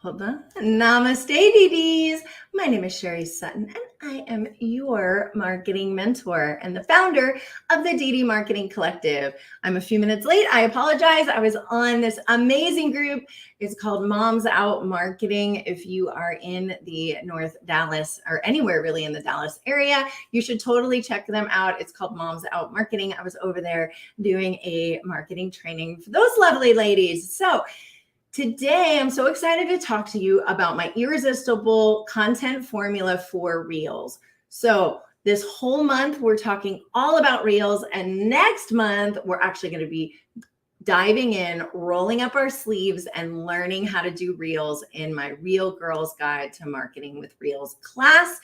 Hold on. Namaste, DDs. My name is Sherry Sutton, and I am your marketing mentor and the founder of the DD Marketing Collective. I'm a few minutes late. I apologize. I was on this amazing group. It's called Moms Out Marketing. If you are in the North Dallas or anywhere really in the Dallas area, you should totally check them out. It's called Moms Out Marketing. I was over there doing a marketing training for those lovely ladies. So today, I'm so excited to talk to you about my irresistible content formula for Reels. So this whole month, we're talking all about Reels. And next month, we're actually going to be diving in, rolling up our sleeves, and learning how to do Reels in my Real Girls Guide to Marketing with Reels class.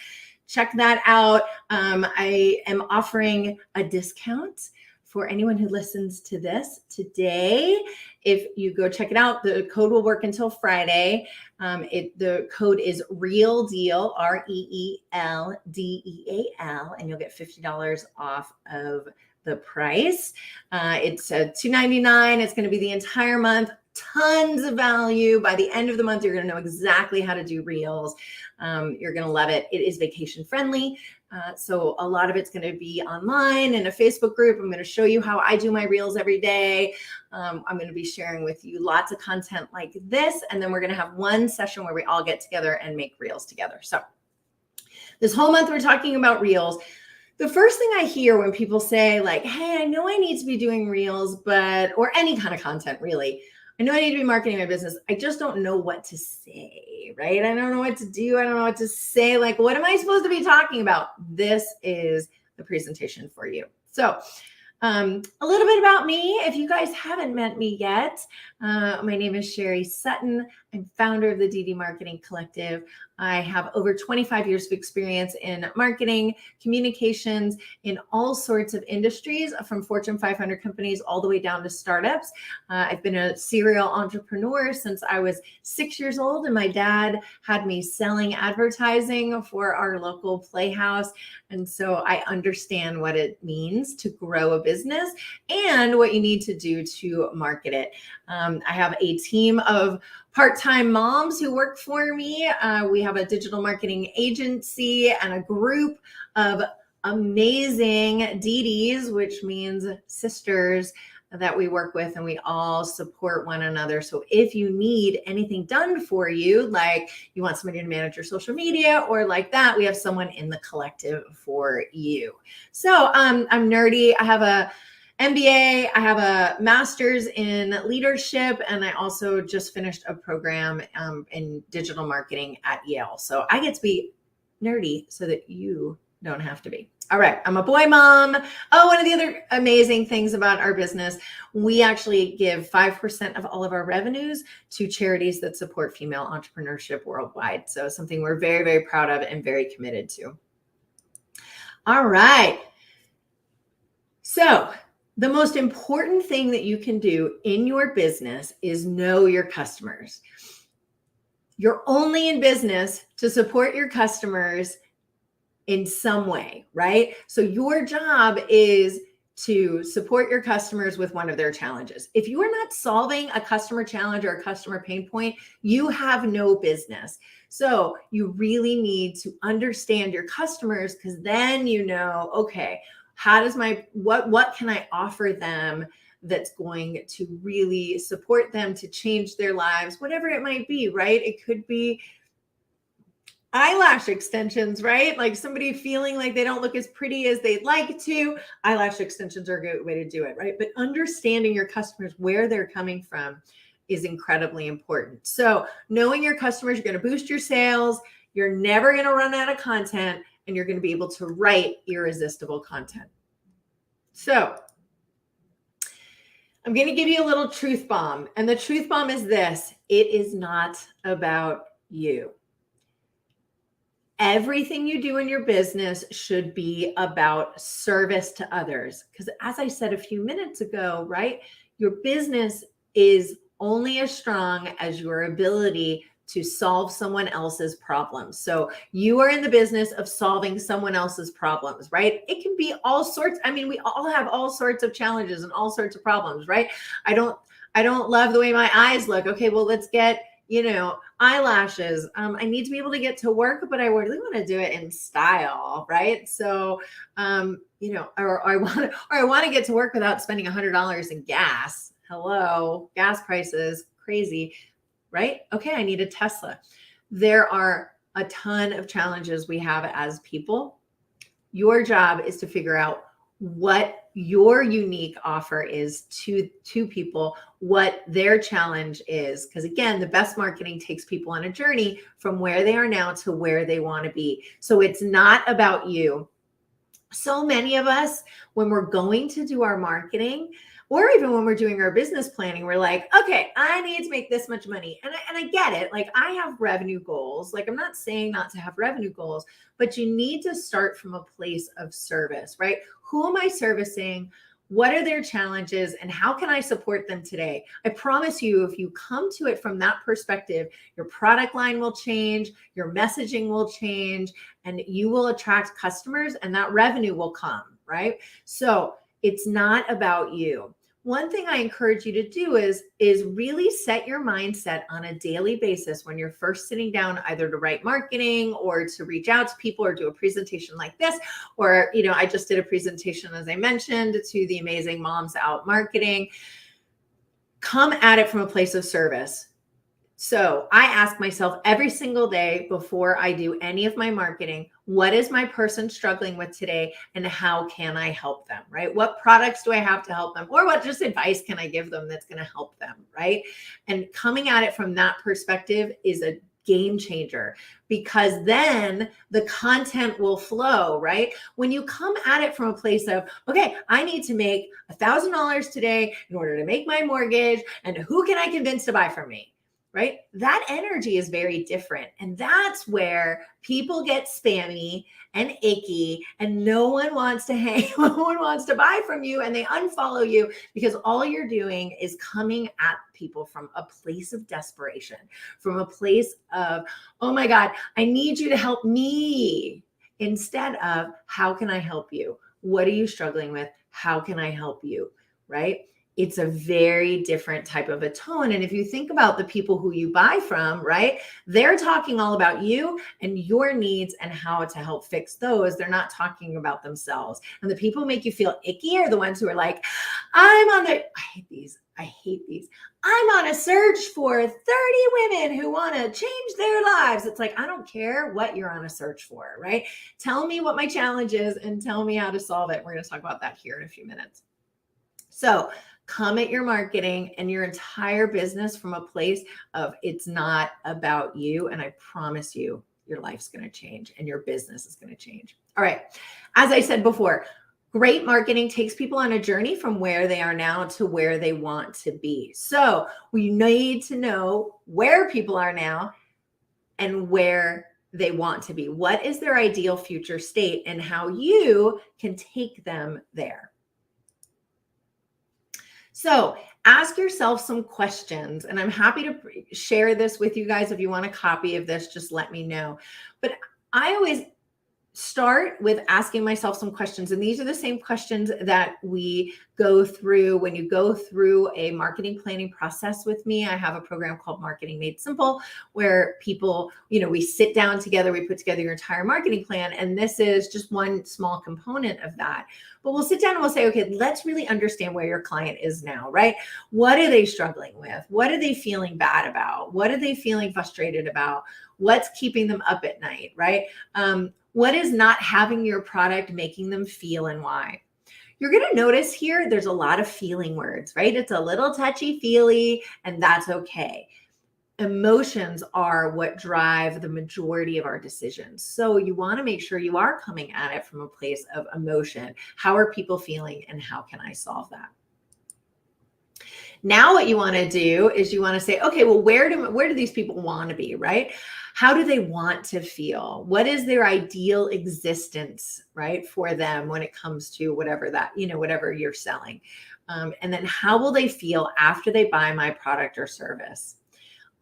Check that out. I am offering a discount for anyone who listens to this today. If you go check it out, the code will work until Friday. The code is REELDEAL, REELDEAL, and you'll get $50 off of the price. It's $2.99. It's going to be the entire month. Tons of value. By the end of the month, you're going to know exactly how to do Reels. You're going to love it. It is vacation friendly. So a lot of it's going to be online in a Facebook group. I'm going to show you how I do my Reels every day. I'm going to be sharing with you lots of content like this. And then we're going to have one session where we all get together and make Reels together. So this whole month, we're talking about Reels. The first thing I hear when people say like, hey, I know I need to be doing Reels, or any kind of content really. I know I need to be marketing my business. I just don't know what to say, right? I don't know what to do. I don't know what to say. Like, what am I supposed to be talking about? This is the presentation for you. So a little bit about me. If you guys haven't met me yet, my name is Sherry Sutton. I'm founder of the DD Marketing Collective. I have over 25 years of experience in marketing, communications, in all sorts of industries, from Fortune 500 companies all the way down to startups. I've been a serial entrepreneur since I was 6 years old, and my dad had me selling advertising for our local playhouse. And so I understand what it means to grow a business and what you need to do to market it. I have a team of part-time moms who work for me. We have a digital marketing agency and a group of amazing DDs, which means sisters, that we work with, and we all support one another. So if you need anything done for you, like you want somebody to manage your social media or like that, we have someone in the collective for you. So I'm nerdy. I have a MBA, I have a master's in leadership, and I also just finished a program in digital marketing at Yale. So I get to be nerdy so that you don't have to be. All right, I'm a boy mom. Oh, one of the other amazing things about our business, we actually give 5% of all of our revenues to charities that support female entrepreneurship worldwide. So something we're very, very proud of and very committed to. All right. So the most important thing that you can do in your business is know your customers. You're only in business to support your customers in some way, right? So your job is to support your customers with one of their challenges. If you are not solving a customer challenge or a customer pain point, you have no business. So you really need to understand your customers, because then you know, okay, how does what can I offer them that's going to really support them to change their lives, whatever it might be, right? It could be eyelash extensions, right? Like somebody feeling like they don't look as pretty as they'd like to. Eyelash extensions are a good way to do it, right? But understanding your customers, where they're coming from, is incredibly important. So knowing your customers, you're going to boost your sales. You're never going to run out of content, and you're going to be able to write irresistible content. So I'm going to give you a little truth bomb. And the truth bomb is this: it is not about you. Everything you do in your business should be about service to others. Because as I said a few minutes ago, right, your business is only as strong as your ability to solve someone else's problems. So you are in the business of solving someone else's problems, right? It can be all sorts. I mean, we all have all sorts of challenges and all sorts of problems, right? I don't love the way my eyes look. Okay, well, let's get eyelashes. I need to be able to get to work, but I really want to do it in style, right? So, or I want to get to work without spending $100 in gas. Hello, gas prices, crazy, right? Okay, I need a Tesla. There are a ton of challenges we have as people. Your job is to figure out what your unique offer is to people, what their challenge is. Because again, the best marketing takes people on a journey from where they are now to where they want to be. So it's not about you. So many of us, when we're going to do our marketing, or even when we're doing our business planning, we're like, okay, I need to make this much money. And I get it. Like, I have revenue goals. Like, I'm not saying not to have revenue goals, but you need to start from a place of service, right? Who am I servicing? What are their challenges? And how can I support them today? I promise you, if you come to it from that perspective, your product line will change, your messaging will change, and you will attract customers, and that revenue will come, right? So it's not about you. One thing I encourage you to do is really set your mindset on a daily basis when you're first sitting down, either to write marketing or to reach out to people or do a presentation like this. Or, I just did a presentation, as I mentioned, to the amazing Moms Out Marketing. Come at it from a place of service. So I ask myself every single day before I do any of my marketing, what is my person struggling with today and how can I help them, right? What products do I have to help them, or what just advice can I give them that's going to help them, right? And coming at it from that perspective is a game changer, because then the content will flow, right? When you come at it from a place of, okay, I need to make $1,000 today in order to make my mortgage, and who can I convince to buy from me? Right? That energy is very different. And that's where people get spammy and icky, and no one wants to no one wants to buy from you, and they unfollow you, because all you're doing is coming at people from a place of desperation, from a place of, oh my God, I need you to help me, instead of, how can I help you? What are you struggling with? How can I help you? Right? It's a very different type of a tone. And if you think about the people who you buy from, right, they're talking all about you and your needs and how to help fix those. They're not talking about themselves. And the people who make you feel icky are the ones who are like, I hate these. I'm on a search for 30 women who want to change their lives. It's like, I don't care what you're on a search for, right? Tell me what my challenge is and tell me how to solve it. We're going to talk about that here in a few minutes. So come at your marketing and your entire business from a place of, it's not about you. And I promise you, your life's going to change and your business is going to change. All right. As I said before, great marketing takes people on a journey from where they are now to where they want to be. So we need to know where people are now and where they want to be. What is their ideal future state and how you can take them there. So ask yourself some questions, and I'm happy to share this with you guys. If you want a copy of this, just let me know. But I always start with asking myself some questions. And these are the same questions that we go through when you go through a marketing planning process with me. I have a program called Marketing Made Simple, where people, we sit down together, we put together your entire marketing plan. And this is just one small component of that. But we'll sit down and we'll say, okay, let's really understand where your client is now, right? What are they struggling with? What are they feeling bad about? What are they feeling frustrated about? What's keeping them up at night, right? What is not having your product making them feel, and why? You're going to notice here, there's a lot of feeling words, right? It's a little touchy-feely, and that's okay. Emotions are what drive the majority of our decisions. So you want to make sure you are coming at it from a place of emotion. How are people feeling, and how can I solve that? Now what you want to do is you want to say, okay, well, where do these people want to be, right? How do they want to feel? What is their ideal existence, right, for them when it comes to whatever you're selling? And then how will they feel after they buy my product or service?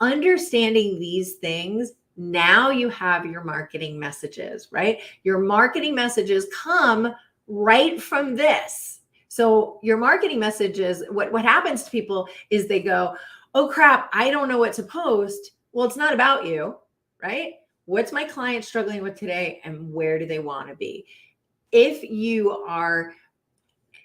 Understanding these things, now you have your marketing messages, right? Your marketing messages come right from this. So your marketing messages, what happens to people is they go, oh crap, I don't know what to post. Well, it's not about you, right? What's my client struggling with today and where do they want to be? If you are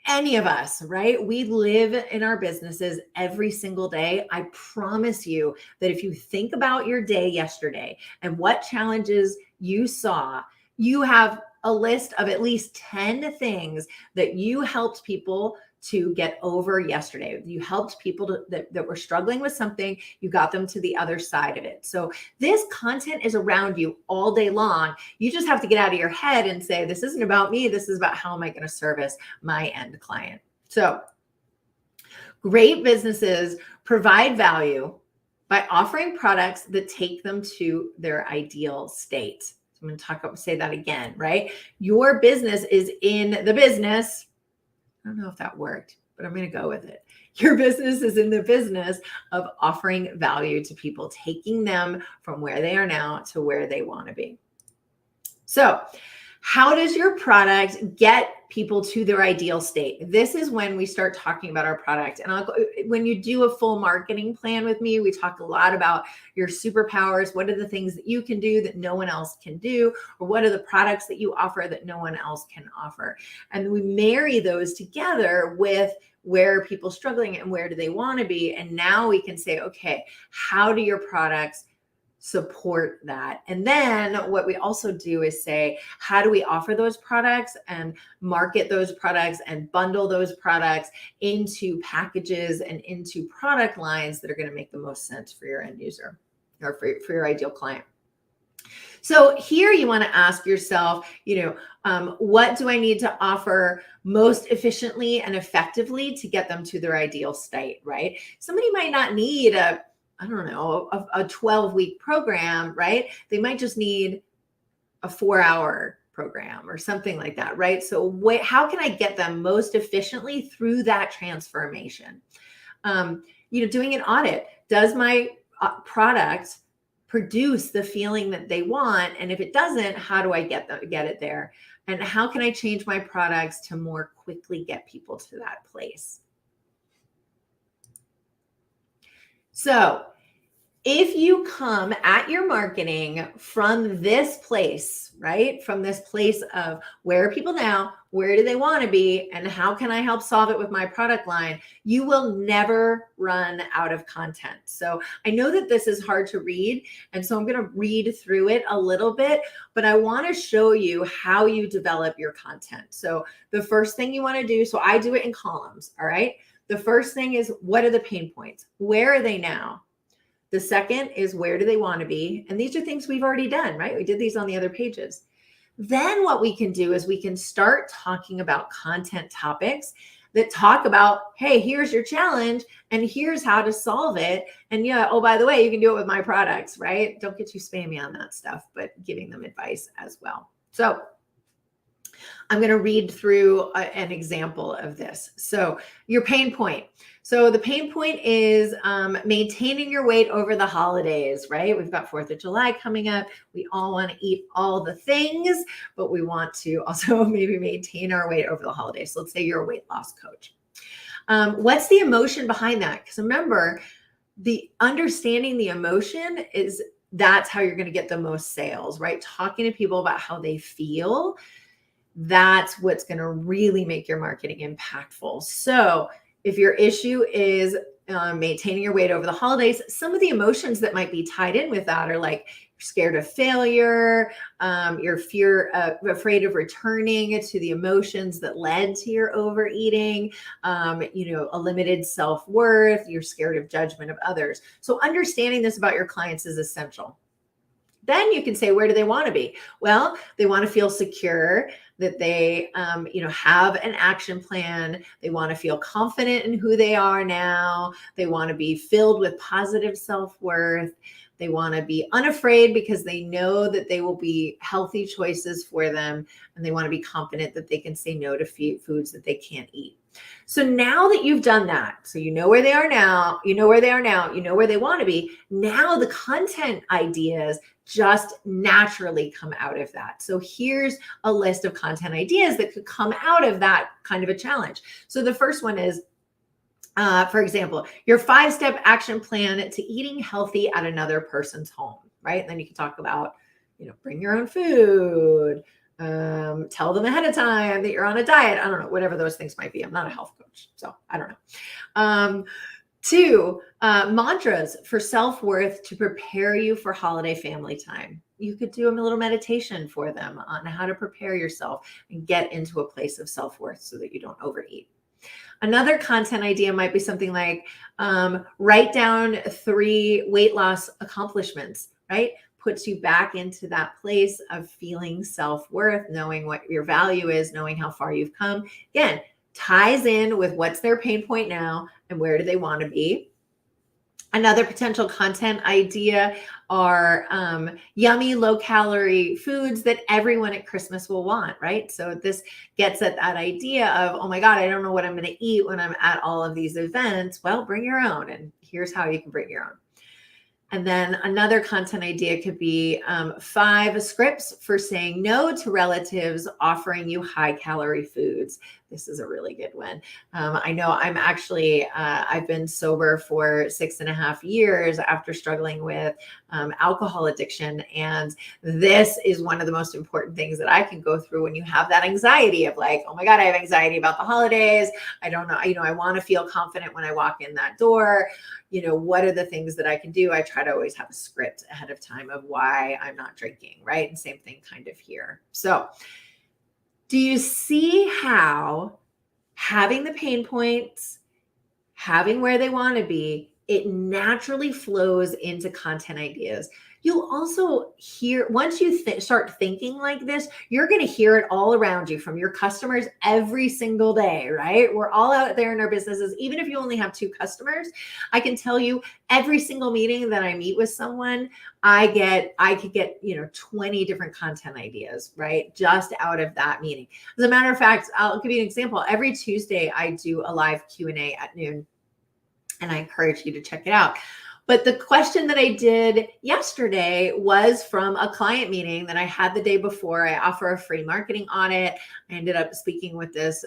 any of us, right? We live in our businesses every single day. I promise you that if you think about your day yesterday and what challenges you saw, you have a list of at least 10 things that you helped people to get over yesterday. You helped people that were struggling with something, you got them to the other side of it. So this content is around you all day long. You just have to get out of your head and say, this isn't about me. This is about how am I going to service my end client. So great businesses provide value by offering products that take them to their ideal state. So I'm going to say that again, right? Your business is in the business. I don't know if that worked, but I'm going to go with it. Your business is in the business of offering value to people, taking them from where they are now to where they want to be. So how does your product get people to their ideal state? This is when we start talking about our product. And when you do a full marketing plan with me, we talk a lot about your superpowers. What are the things that you can do that no one else can do? Or what are the products that you offer that no one else can offer? And we marry those together with where are people struggling and where do they want to be? And now we can say, okay, how do your products support that? And then what we also do is say, how do we offer those products and market those products and bundle those products into packages and into product lines that are going to make the most sense for your end user or for your ideal client? So here you want to ask yourself, what do I need to offer most efficiently and effectively to get them to their ideal state, right? Somebody might not need a 12-week program, right? They might just need a 4-hour program or something like that, right? So how can I get them most efficiently through that transformation? Doing an audit. Does my product produce the feeling that they want? And if it doesn't, how do I get it there? And how can I change my products to more quickly get people to that place? So if you come at your marketing from this place, right? From this place of where are people now? Where do they want to be? And how can I help solve it with my product line? You will never run out of content. So I know that this is hard to read. And so I'm going to read through it a little bit, but I want to show you how you develop your content. So the first thing you want to do, so I do it in columns, all right? The first thing is, what are the pain points? Where are they now? The second is, where do they want to be? And these are things we've already done, right? We did these on the other pages. Then what we can do is we can start talking about content topics that talk about, hey, here's your challenge and here's how to solve it. And yeah, oh, by the way, you can do it with my products, right? Don't get too spammy on that stuff, but giving them advice as well. So I'm going to read through an example of this. So your pain point. So the pain point is maintaining your weight over the holidays, right? We've got 4th of July coming up. We all want to eat all the things, but we want to also maybe maintain our weight over the holidays. So let's say you're a weight loss coach. What's the emotion behind that? Because remember, understanding the emotion that's how you're going to get the most sales, right? Talking to people about how they feel. That's what's going to really make your marketing impactful. So if your issue is maintaining your weight over the holidays, some of the emotions that might be tied in with that are like you're scared of failure, you're afraid of returning to the emotions that led to your overeating, a limited self-worth, you're scared of judgment of others. So understanding this about your clients is essential. Then you can say, where do they want to be? Well, they want to feel secure, that they, have an action plan. They want to feel confident in who they are now. They want to be filled with positive self-worth. They want to be unafraid because they know that they will be healthy choices for them. And they want to be confident that they can say no to foods that they can't eat. So now that you've done that, so you know where they are now, you know where they want to be. Now the content ideas just naturally come out of that. So here's a list of content ideas that could come out of that kind of a challenge. So the first one is, For example, your 5-step action plan to eating healthy at another person's home, right? And then you can talk about, bring your own food, tell them ahead of time that you're on a diet. I don't know, whatever those things might be. I'm not a health coach, so I don't know. 2, mantras for self-worth to prepare you for holiday family time. You could do a little meditation for them on how to prepare yourself and get into a place of self-worth so that you don't overeat. Another content idea might be something like write down 3 weight loss accomplishments, right? Puts you back into that place of feeling self-worth, knowing what your value is, knowing how far you've come. Again, ties in with what's their pain point now and where do they want to be. Another potential content idea are yummy, low-calorie foods that everyone at Christmas will want, right? So this gets at that idea of, oh my God, I don't know what I'm going to eat when I'm at all of these events. Well, bring your own, and here's how you can bring your own. And then another content idea could be 5 scripts for saying no to relatives offering you high-calorie foods. This is a really good one. I know I'm actually, I've been sober for 6.5 years after struggling with alcohol addiction. And this is one of the most important things that I can go through when you have that anxiety of like, oh my God, I have anxiety about the holidays. I don't know, I want to feel confident when I walk in that door. What are the things that I can do? I try to always have a script ahead of time of why I'm not drinking, right? And same thing kind of here. So do you see how having the pain points, having where they want to be, it naturally flows into content ideas? You'll also hear, once you start thinking like this, you're going to hear it all around you from your customers every single day, right? We're all out there in our businesses. Even if you only have 2 customers, I can tell you every single meeting that I meet with someone, I could get, 20 different content ideas, right? Just out of that meeting. As a matter of fact, I'll give you an example. Every Tuesday, I do a live Q&A at noon, and I encourage you to check it out. But the question that I did yesterday was from a client meeting that I had the day before. I offer a free marketing audit. I ended up speaking with this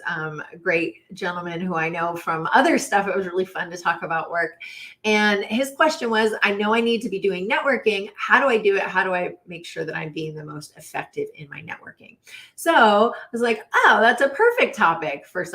great gentleman who I know from other stuff. It was really fun to talk about work. And his question was, I know I need to be doing networking. How do I do it? How do I make sure that I'm being the most effective in my networking? So I was like, oh, that's a perfect topic for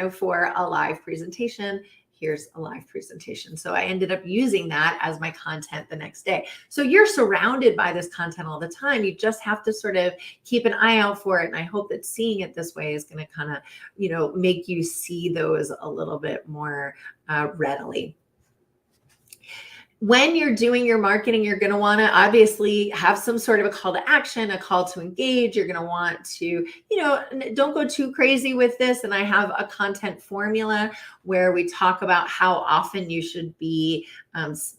for a live presentation. Here's a live presentation. So I ended up using that as my content the next day. So you're surrounded by this content all the time. You just have to sort of keep an eye out for it. And I hope that seeing it this way is going to kind of, make you see those a little bit more readily. When you're doing your marketing, you're going to want to obviously have some sort of a call to action, a call to engage. You're going to want to, don't go too crazy with this. And I have a content formula where we talk about how often you should be,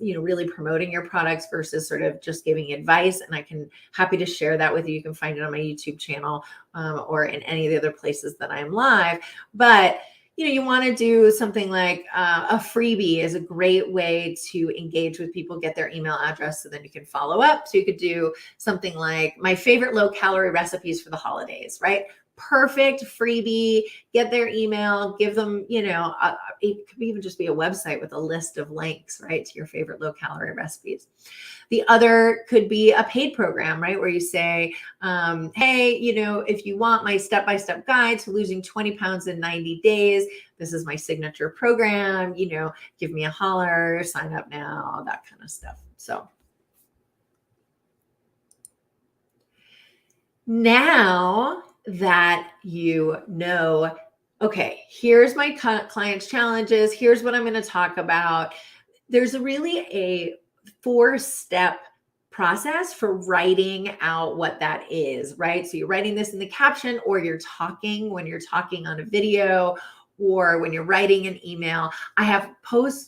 really promoting your products versus sort of just giving advice. And I can happy to share that with you. You can find it on my YouTube channel or in any of the other places that I'm live. But you want to do something like a freebie is a great way to engage with people, get their email address so then you can follow up. So you could do something like my favorite low calorie recipes for the holidays, right? Perfect freebie, get their email, give them, it could even just be a website with a list of links, right, to your favorite low calorie recipes. The other could be a paid program, right, where you say, hey, if you want my step-by-step guide to losing 20 pounds in 90 days, this is my signature program, give me a holler, sign up now, that kind of stuff. So now that okay, here's my client's challenges, here's what I'm going to talk about. There's really a 4-step process for writing out what that is, right? So you're writing this in the caption, or you're talking when you're talking on a video, or when you're writing an email. I have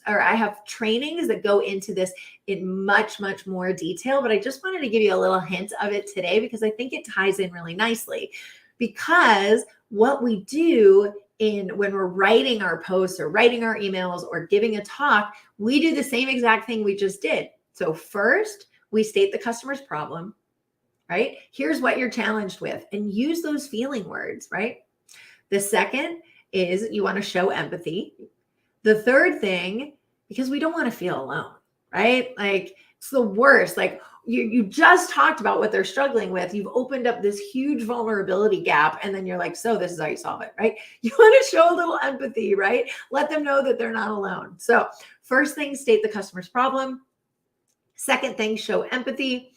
I have trainings that go into this in much, much more detail, but I just wanted to give you a little hint of it today because I think it ties in really nicely. Because what we do when we're writing our posts or writing our emails or giving a talk, we do the same exact thing we just did. So first, we state the customer's problem, right? Here's what you're challenged with, and use those feeling words, right? The second is you want to show empathy. The third thing, because we don't want to feel alone, right? Like it's the worst. Like you just talked about what they're struggling with. You've opened up this huge vulnerability gap, and then you're like, so this is how you solve it, right? You want to show a little empathy, right? Let them know that they're not alone. So first thing, state the customer's problem. Second thing, show empathy.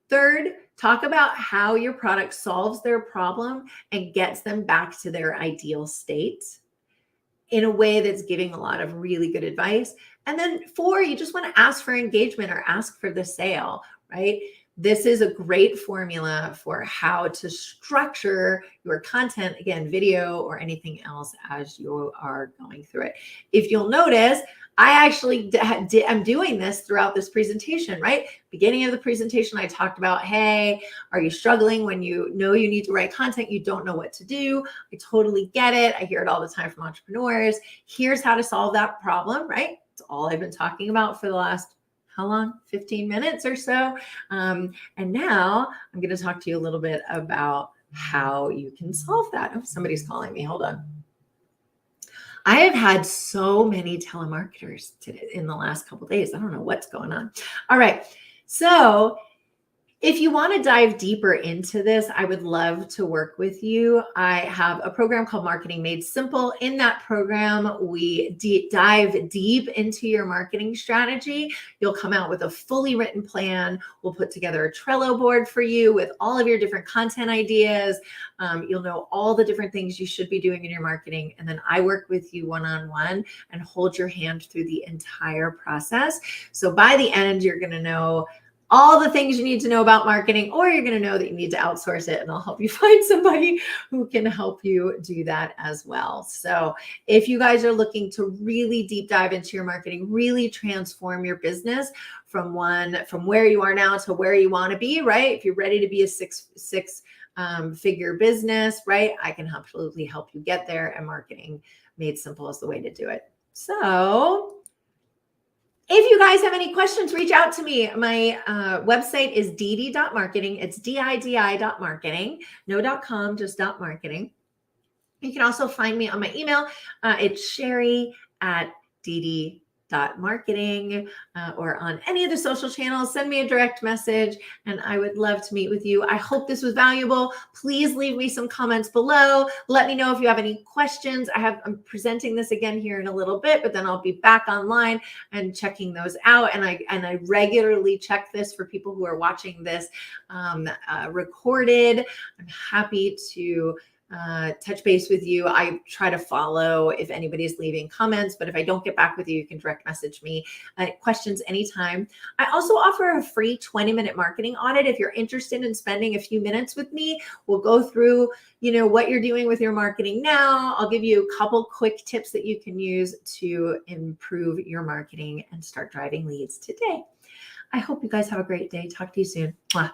Third, talk about how your product solves their problem and gets them back to their ideal state in a way that's giving a lot of really good advice. And then 4, you just want to ask for engagement or ask for the sale, right? This is a great formula for how to structure your content, again, video or anything else as you are going through it. If you'll notice, I actually am doing this throughout this presentation, right? Beginning of the presentation, I talked about, hey, are you struggling when you know you need to write content, you don't know what to do? I totally get it. I hear it all the time from entrepreneurs. Here's how to solve that problem, right? It's all I've been talking about for the last, how long? 15 minutes or so. And now I'm going to talk to you a little bit about how you can solve that. Oh, somebody's calling me. Hold on. I have had so many telemarketers today in the last couple of days. I don't know what's going on. All right. So if you want to dive deeper into this, I would love to work with you. I have a program called Marketing Made Simple. In that program, we dive deep into your marketing strategy. You'll come out with a fully written plan. We'll put together a Trello board for you with all of your different content ideas. You'll know all the different things you should be doing in your marketing. And then I work with you one-on-one and hold your hand through the entire process. So by the end, you're going to know all the things you need to know about marketing, or you're going to know that you need to outsource it, and I'll help you find somebody who can help you do that as well. So if you guys are looking to really deep dive into your marketing, really transform your business from where you are now to where you want to be, right? If you're ready to be a six figure business, right? I can absolutely help you get there, and Marketing Made Simple is the way to do it. So if you guys have any questions, reach out to me. My website is didi.marketing. It's didi.marketing. No .com, just .marketing. You can also find me on my email. It's sherry@didi.marketing, or on any of the social channels. Send me a direct message, and I would love to meet with you. I hope this was valuable. Please leave me some comments below. Let me know if you have any questions. I'm presenting this again here in a little bit, but then I'll be back online and checking those out. And I regularly check this for people who are watching this recorded. I'm happy to touch base with you. I try to follow if anybody's leaving comments, but if I don't get back with you, you can direct message me. Questions anytime. I also offer a free 20-minute marketing audit. If you're interested in spending a few minutes with me, we'll go through, what you're doing with your marketing now. I'll give you a couple quick tips that you can use to improve your marketing and start driving leads today. I hope you guys have a great day. Talk to you soon. Mwah.